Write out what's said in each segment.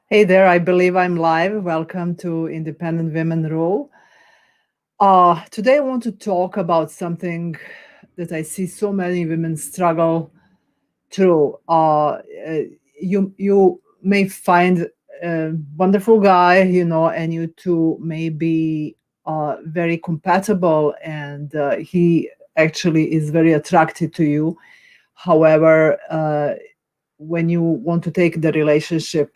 Hey there, I believe I'm live. Welcome to Independent Women Rule. Today I want to talk about something that I see so many women struggle through. You may find a wonderful guy, and you two may be very compatible, and he actually is very attracted to you. However, when you want to take the relationship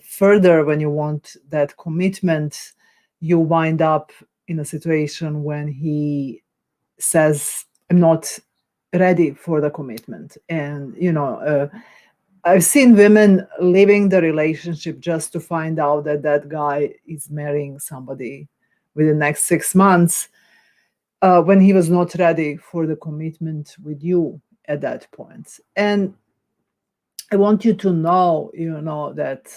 further, when you want that commitment, you wind up in a situation when he says, I'm not ready for the commitment. And, I've seen women leaving the relationship just to find out that that guy is marrying somebody within the next 6 months when he was not ready for the commitment with you at that point. And I want you to know, that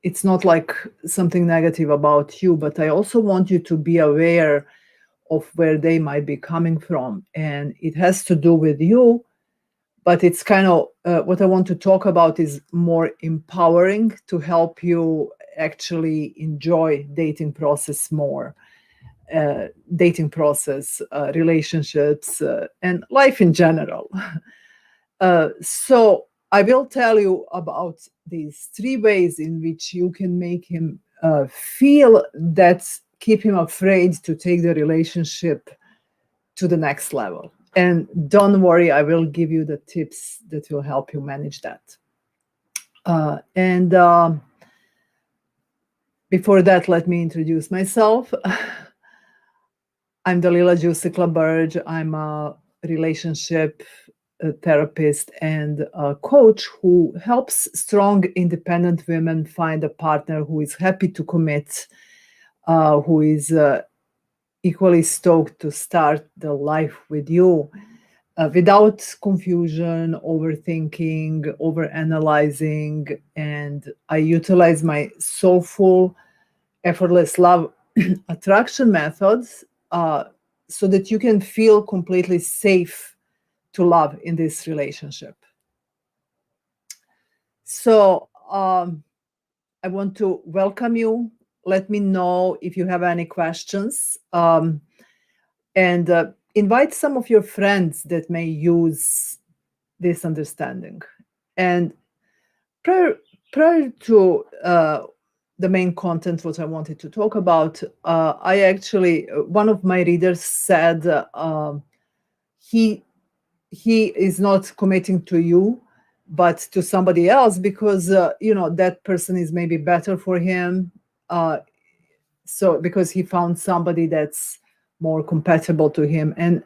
it's not like something negative about you, but I also want you to be aware of where they might be coming from. And it has to do with you, but it's kind of what I want to talk about is more empowering to help you actually enjoy dating process more, relationships, and life in general. So I will tell you about these three ways in which you can make him feel that keep him afraid to take the relationship to the next level. And don't worry, I will give you the tips that will help you manage that. And Before that, let me introduce myself. I'm Dalila Jusikla Burge. I'm a relationship therapist and a coach who helps strong, independent women find a partner who is happy to commit, who is equally stoked to start the life with you without confusion, overthinking, overanalyzing. And I utilize my soulful, effortless love attraction methods so that you can feel completely safe to love in this relationship. So I want to welcome you. Let me know if you have any questions, and invite some of your friends that may use this understanding. And prior, prior to the main content, what I wanted to talk about, I actually, one of my readers said he he is not committing to you but to somebody else because that person is maybe better for him, so because he found somebody that's more compatible to him. And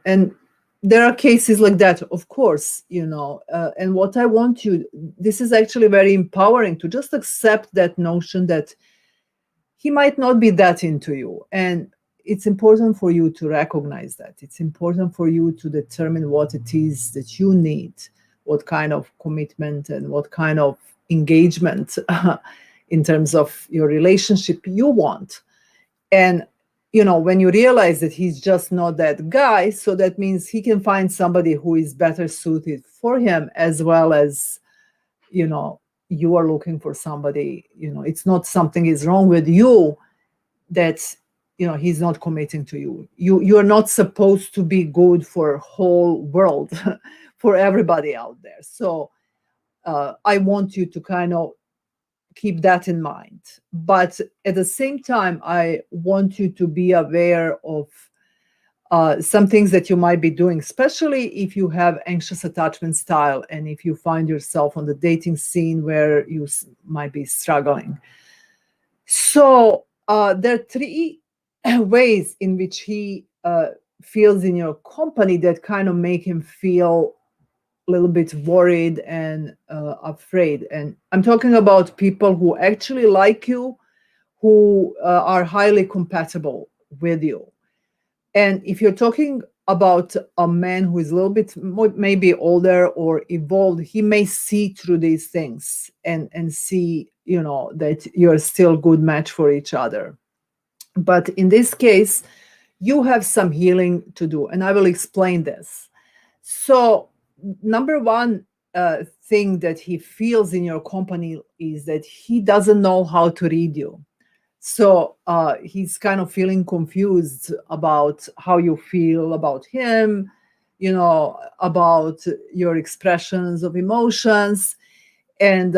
there are cases like that, of course, and what I want you, this is actually very empowering to just accept that notion that he might not be that into you. And it's important for you to recognize that. It's important for you to determine what it is that you need, what kind of commitment and what kind of engagement in terms of your relationship you want. And when you realize that he's just not that guy, so that means he can find somebody who is better suited for him, as well as you know you are looking for somebody. It's not something is wrong with you that he's not committing to you. You're not supposed to be good for whole world for everybody out there. So I want you to kind of keep that in mind. But at the same time, I want you to be aware of some things that you might be doing, especially if you have anxious attachment style and if you find yourself on the dating scene where you might be struggling. So there are three ways in which he feels in your company that kind of make him feel a little bit worried and afraid. And I'm talking about people who actually like you, who are highly compatible with you. And if you're talking about a man who is a little bit more, maybe older or evolved, he may see through these things and see, that you're still a good match for each other. But in this case, you have some healing to do, and I will explain this. So, number one thing that he feels in your company is that he doesn't know how to read you. So he's kind of feeling confused about how you feel about him, about your expressions of emotions. And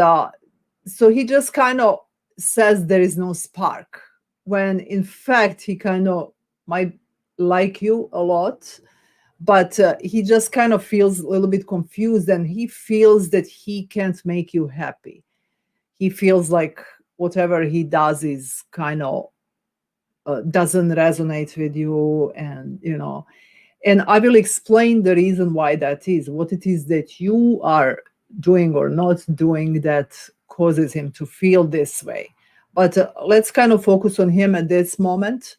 so he just kind of says there is no spark, when in fact he kind of might like you a lot, but he just kind of feels a little bit confused, and he feels that he can't make you happy. He feels like whatever he does is kind of doesn't resonate with you, and I will explain the reason why that is, what it is that you are doing or not doing that causes him to feel this way. But let's kind of focus on him at this moment.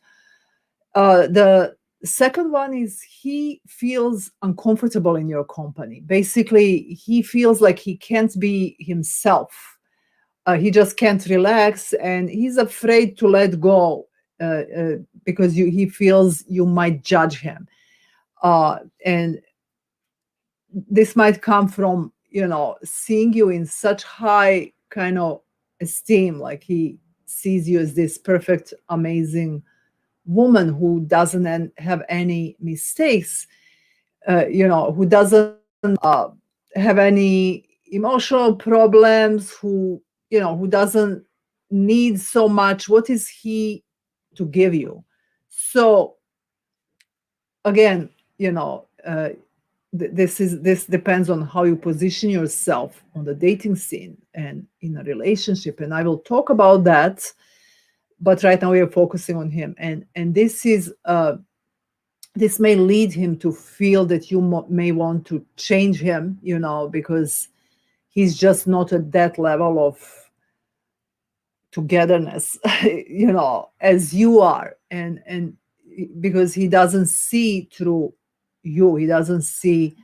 The second one is he feels uncomfortable in your company. Basically, he feels like he can't be himself. He just can't relax, and he's afraid to let go because he feels you might judge him. And this might come from, seeing you in such high kind of esteem, like he sees you as this perfect, amazing woman who doesn't have any mistakes, who doesn't have any emotional problems, who doesn't need so much. What is he to give you? So again, this depends on how you position yourself on the dating scene and in a relationship, and I will talk about that. But right now we are focusing on him, and this may lead him to feel that you may want to change him, because he's just not at that level of togetherness, as you are, and because he doesn't see through you, he doesn't see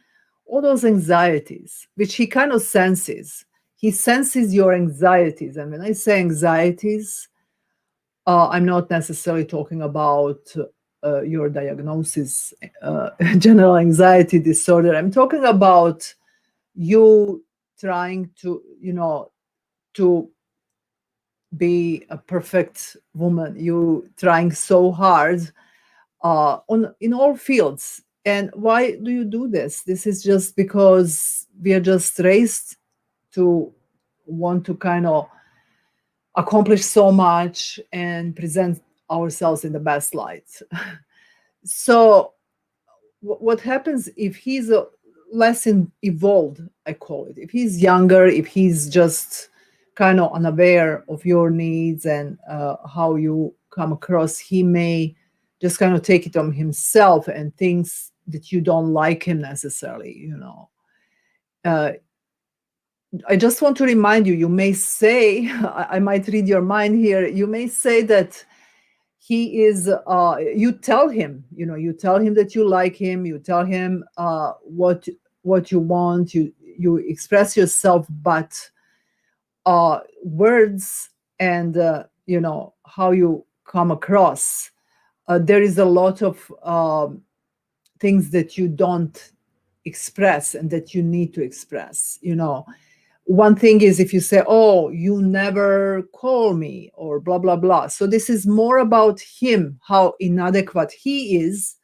all those anxieties, which he kind of senses. He senses your anxieties, and when I say anxieties, I'm not necessarily talking about your diagnosis, general anxiety disorder. I'm talking about you trying to, to be a perfect woman. You trying so hard in all fields. And why do you do this? This is just because we are just raised to want to kind of accomplish so much and present ourselves in the best light. So what happens if he's less evolved, I call it, if he's younger, if he's just kind of unaware of your needs and how you come across, he may just kind of take it on himself and thinks that you don't like him necessarily, uh, I just want to remind you, you may say, I might read your mind here, you may say that he is, you tell him, you tell him that you like him, you tell him what you want, you express yourself, but words and, how you come across, there is a lot of things that you don't express and that you need to express. One thing is if you say, oh, you never call me, or blah blah blah. So this is more about him, how inadequate he is,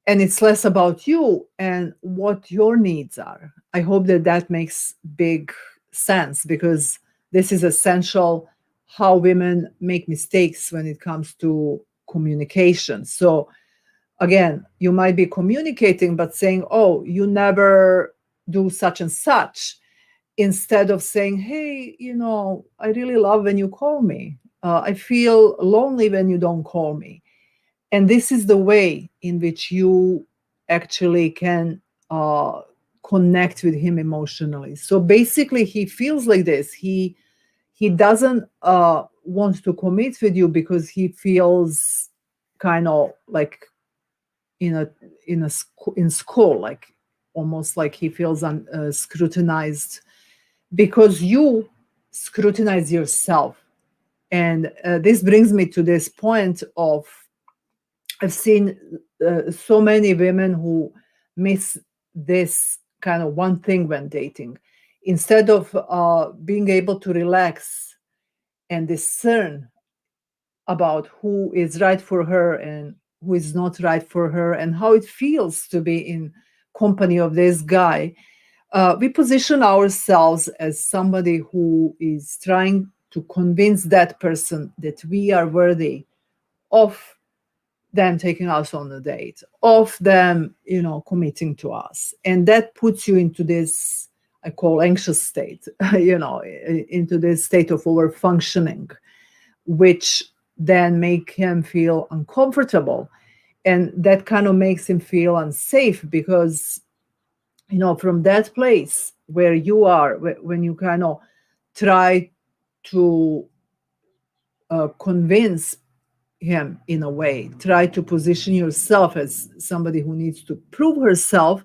and it's less about you and what your needs are. I hope that makes big sense, because this is essential, how women make mistakes when it comes to communication. So again, you might be communicating but saying, oh, you never do such and such, instead of saying, hey, I really love when you call me. I feel lonely when you don't call me. And this is the way in which you actually can connect with him emotionally. So basically, he feels like this. He doesn't want to commit with you because he feels kind of like in school, like almost like he feels scrutinized, because you scrutinize yourself. And this brings me to this point of, I've seen so many women who miss this kind of one thing when dating. instead of being able to relax and discern about who is right for her and who is not right for her and how it feels to be in company of this guy, we position ourselves as somebody who is trying to convince that person that we are worthy of them taking us on a date, of them, committing to us. And that puts you into this, I call anxious state, into this state of over functioning, which then make him feel uncomfortable. And that kind of makes him feel unsafe because, from that place where you are, when you kind of try to convince him in a way, try to position yourself as somebody who needs to prove herself,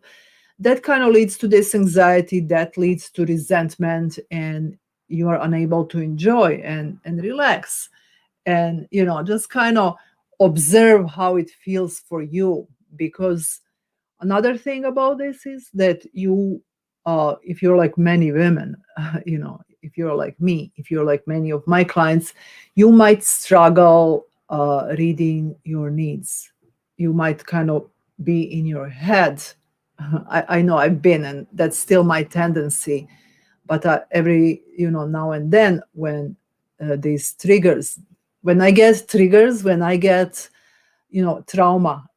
that kind of leads to this anxiety, that leads to resentment, and you are unable to enjoy and relax and just kind of observe how it feels for you. Because another thing about this is that you, if you're like many women, if you're like me, if you're like many of my clients, you might struggle reading your needs. You might kind of be in your head. I know I've been, and that's still my tendency. But every, now and then, when these triggers, when I get triggers, when I get, trauma,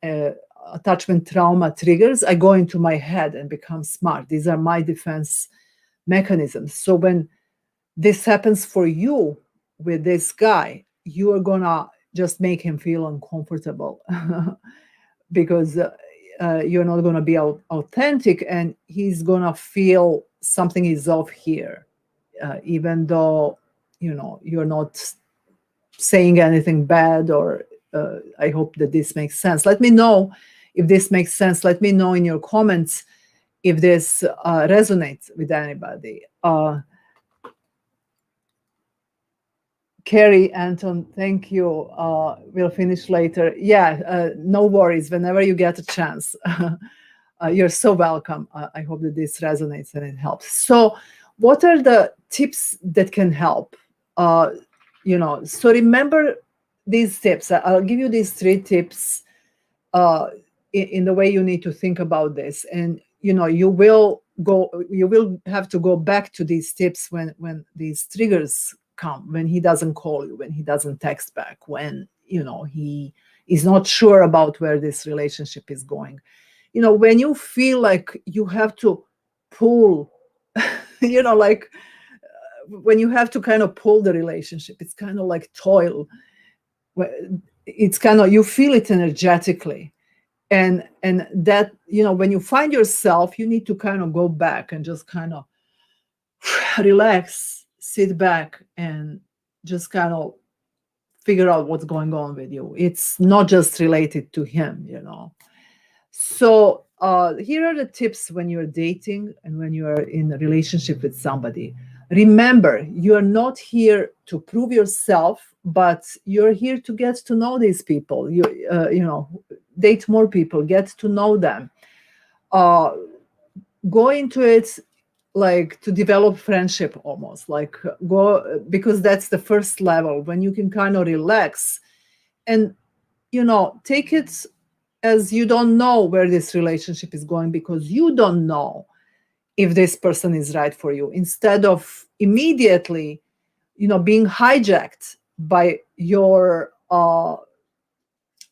attachment trauma triggers, I go into my head and become smart. These are my defense mechanisms. So when this happens for you with this guy, you are gonna just make him feel uncomfortable because you're not gonna be authentic, and he's gonna feel something is off here, even though you're not saying anything bad. Or I hope that this makes sense. Let me know if this makes sense. Let me know in your comments if this resonates with anybody. Carrie, Anton, thank you. We'll finish later. Yeah, no worries. Whenever you get a chance, you're so welcome. I hope that this resonates and it helps. So, what are the tips that can help? So remember these tips. I'll give you these 3 tips in the way you need to think about this. And you will have to go back to these tips when these triggers come, when he doesn't call you, when he doesn't text back, when he is not sure about where this relationship is going. When you feel like you have to pull, like when you have to kind of pull the relationship, it's kind of like toil. It's kind of, you feel it energetically. And that, when you find yourself, you need to kind of go back and just kind of relax, sit back, and just kind of figure out what's going on with you. It's not just related to him. So here are the tips when you're dating and when you are in a relationship with somebody. Remember, you're not here to prove yourself, but you're here to get to know these people. Date more people, get to know them. Go into it like to develop friendship, almost like go, because that's the first level when you can kind of relax and take it as you don't know where this relationship is going, because you don't know if this person is right for you, instead of immediately being hijacked by your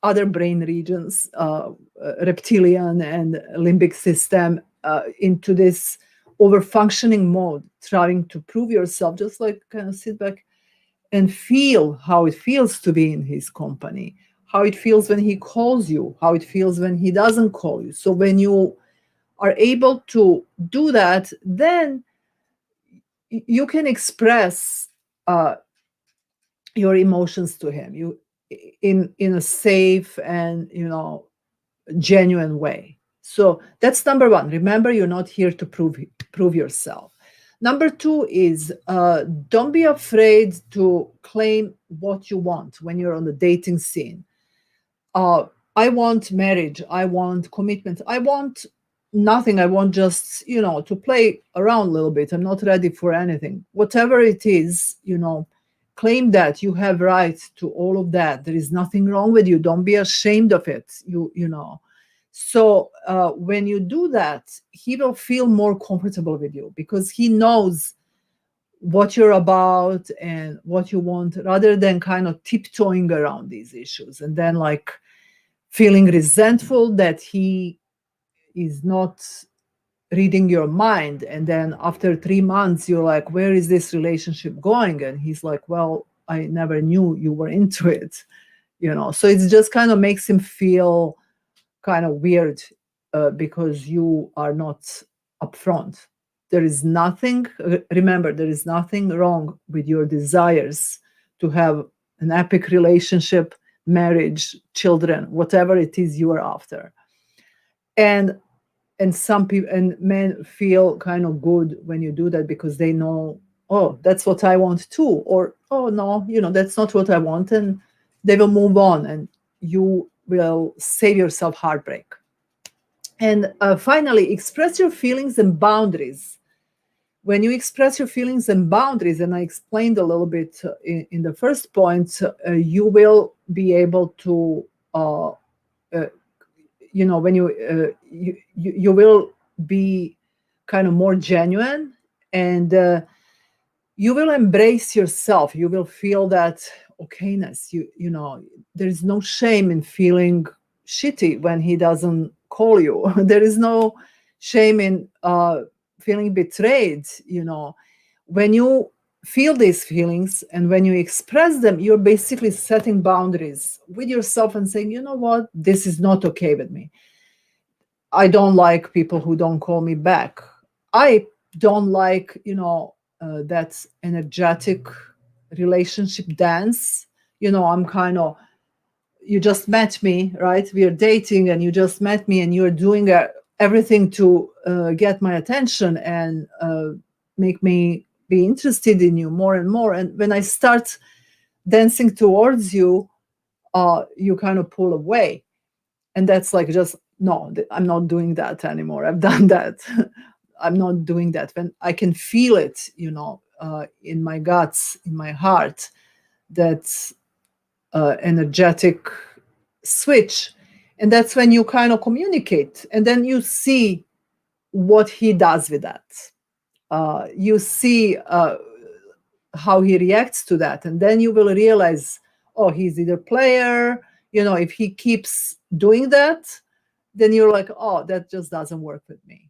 other brain regions, reptilian and limbic system, into this over-functioning mode, trying to prove yourself. Just like kind of sit back and feel how it feels to be in his company, how it feels when he calls you, how it feels when he doesn't call you. So when you are able to do that, then you can express your emotions to him, in a safe and genuine way. So that's number 1. Remember, you're not here to prove yourself. Number 2 is don't be afraid to claim what you want when you're on the dating scene. I want marriage. I want commitment. I want nothing. I want just, to play around a little bit. I'm not ready for anything. Whatever it is, claim that you have right to all of that. There is nothing wrong with you. Don't be ashamed of it. So when you do that, he will feel more comfortable with you because he knows what you're about and what you want, rather than kind of tiptoeing around these issues and then like feeling resentful that he is not reading your mind. And then after 3 months, you're like, where is this relationship going? And he's like, well, I never knew you were into it. So it just kind of makes him feel kind of weird because you are not upfront. There is nothing, remember, there is nothing wrong with your desires to have an epic relationship, marriage, children, whatever it is you are after. And some people and men feel kind of good when you do that because they know, oh, that's what I want too, or oh no, that's not what I want, and they will move on, and you will save yourself heartbreak. And finally, express your feelings and boundaries. When you express your feelings and boundaries, and I explained a little bit in the first point, you will be able to when you will be kind of more genuine, and you will embrace yourself. You will feel that okayness. There is no shame in feeling shitty when he doesn't call you. There is no shame in feeling betrayed. When you feel these feelings and when you express them, you're basically setting boundaries with yourself and saying, you know what, this is not okay with me. I don't like people who don't call me back. I don't like, that energetic relationship dance. I'm kind of, you just met me, right? We are dating and you just met me and you're doing everything to get my attention and make me be interested in you more and more. And when I start dancing towards you, you kind of pull away. And that's like, just no, I'm not doing that anymore. I've done that. I'm not doing that. When I can feel it, in my guts, in my heart, that energetic switch. And that's when you kind of communicate, and then you see what he does with that. You see how he reacts to that, and then you will realize, oh, he's either player. If he keeps doing that, then you're like, oh, that just doesn't work with me.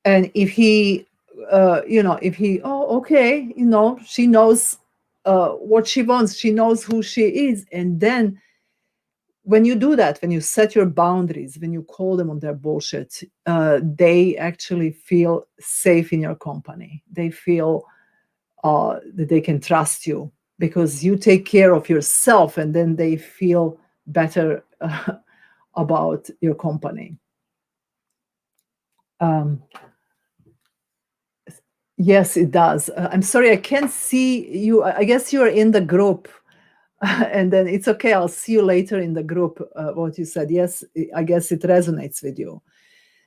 And if he oh, okay, she knows what she wants, she knows who she is. And then when you do that, when you set your boundaries, when you call them on their bullshit, they actually feel safe in your company. They feel that they can trust you because you take care of yourself, and then they feel better about your company. Yes, it does. I'm sorry, I can't see you. I guess you're in the group. And then it's okay. I'll see you later in the group. What you said. Yes, I guess it resonates with you.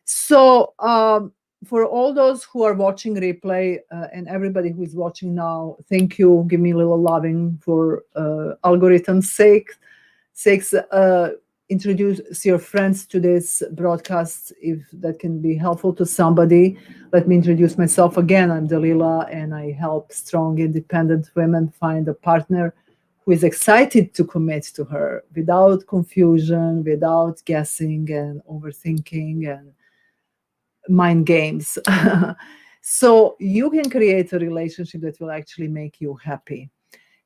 So for all those who are watching replay and everybody who is watching now, thank you. Give me a little loving for algorithm's sakes. Introduce your friends to this broadcast if that can be helpful to somebody. Let me introduce myself again. I'm Dalila, and I help strong, independent women find a partner who is excited to commit to her without confusion, without guessing and overthinking and mind games. So you can create a relationship that will actually make you happy.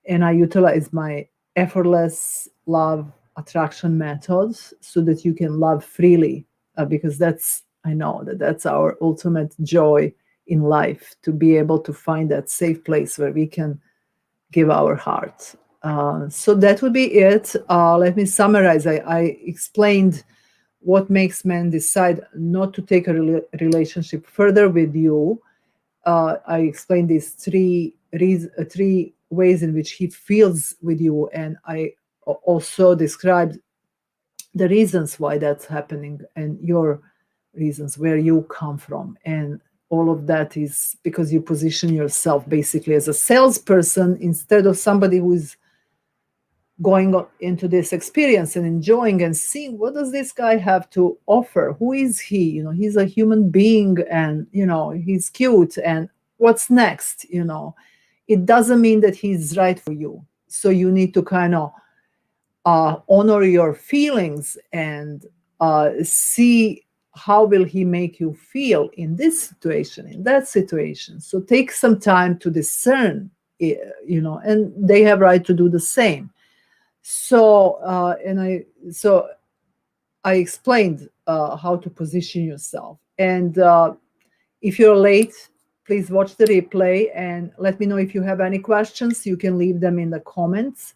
And I utilize my effortless love attraction methods so that you can love freely, because I know that's our ultimate joy in life, to be able to find that safe place where we can give our heart. So that would be it. Let me summarize. I explained what makes men decide not to take a relationship further with you. I explained these three ways in which he feels with you, and I also described the reasons why that's happening and your reasons, where you come from. And all of that is because you position yourself basically as a salesperson instead of somebody who is going into this experience and enjoying and seeing what does this guy have to offer, who is he, he's a human being, and he's cute, and what's next. It doesn't mean that he's right for you, so you need to kind of honor your feelings and see how will he make you feel in this situation, in that situation. So take some time to discern, and they have right to do the same. So I explained how to position yourself. And if you're late, please watch the replay and let me know if you have any questions. You can leave them in the comments.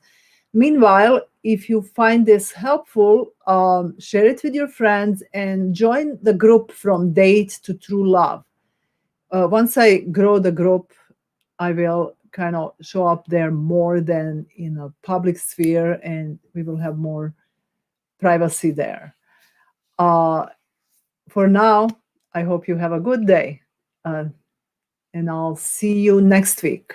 Meanwhile, if you find this helpful, share it with your friends and join the group From Date to True Love. Once I grow the group, I will kind of show up there more than in a public sphere, and we will have more privacy there. For now, I hope you have a good day, and I'll see you next week.